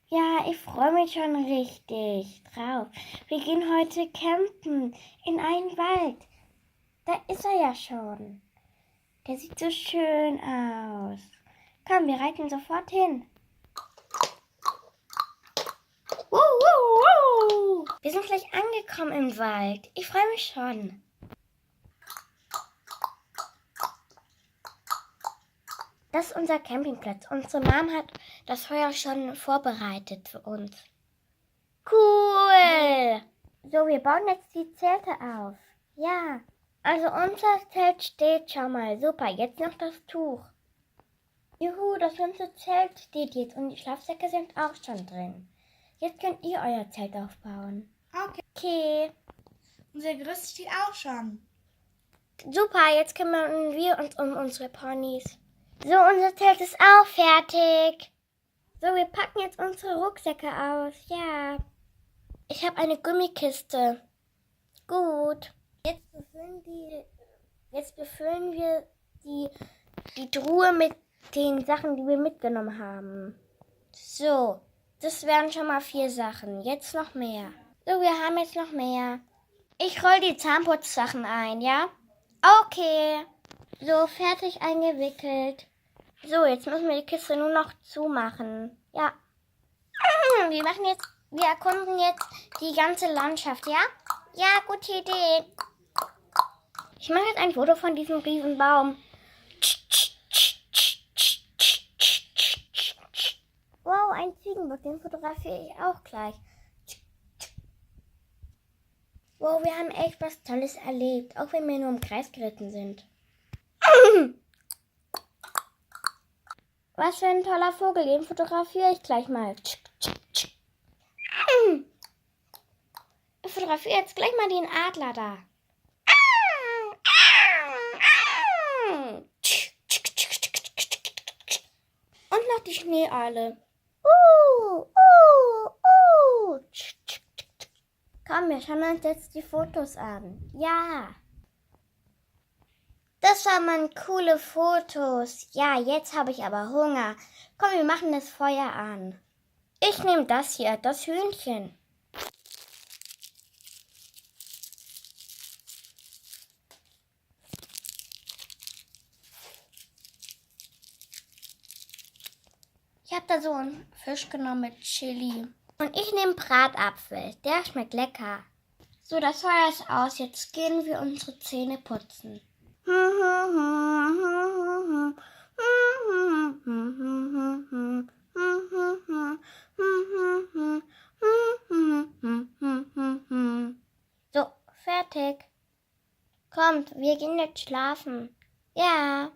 Ja, ich freue mich schon richtig drauf. Wir gehen heute campen in einen Wald. Da ist er ja schon. Der sieht so schön aus. Komm, wir reiten sofort hin. Wir sind gleich angekommen im Wald. Ich freue mich schon. Das ist unser Campingplatz. Unsere Mom hat das Feuer schon vorbereitet für uns. Cool! So, wir bauen jetzt die Zelte auf. Ja, also unser Zelt steht schon mal. Super, jetzt noch das Tuch. Juhu, das ganze Zelt steht jetzt und die Schlafsäcke sind auch schon drin. Jetzt könnt ihr euer Zelt aufbauen. Okay. Unser Gerüst steht auch schon. Super, jetzt kümmern wir uns um unsere Ponys. So, unser Zelt ist auch fertig. So, wir packen jetzt unsere Rucksäcke aus. Ja. Ich habe eine Gummikiste. Gut. Jetzt befüllen wir die Truhe mit den Sachen, die wir mitgenommen haben. So, das wären schon mal 4 Sachen. Jetzt noch mehr. So, wir haben jetzt noch mehr. Ich roll die Zahnputzsachen ein, ja? Okay. So, fertig eingewickelt. So, jetzt müssen wir die Kiste nur noch zumachen. Ja. Wir erkunden jetzt die ganze Landschaft, ja? Ja, gute Idee. Ich mache jetzt ein Foto von diesem riesen Baum. Wow, ein Ziegenbock, den fotografiere ich auch gleich. Wow, wir haben echt was Tolles erlebt, auch wenn wir nur im Kreis geritten sind. Was für ein toller Vogel, den fotografiere ich gleich mal. Ich fotografiere jetzt gleich mal den Adler da. Und noch die Schneeeule. Komm, wir schauen uns jetzt die Fotos an. Ja. Das waren mal coole Fotos. Ja, jetzt habe ich aber Hunger. Komm, wir machen das Feuer an. Ich nehme das hier, das Hühnchen. Ich habe da so einen Fisch genommen mit Chili. Und ich nehme Bratapfel. Der schmeckt lecker. So, das Feuer ist aus. Jetzt gehen wir unsere Zähne putzen. So, fertig. Kommt, wir gehen jetzt schlafen. Ja.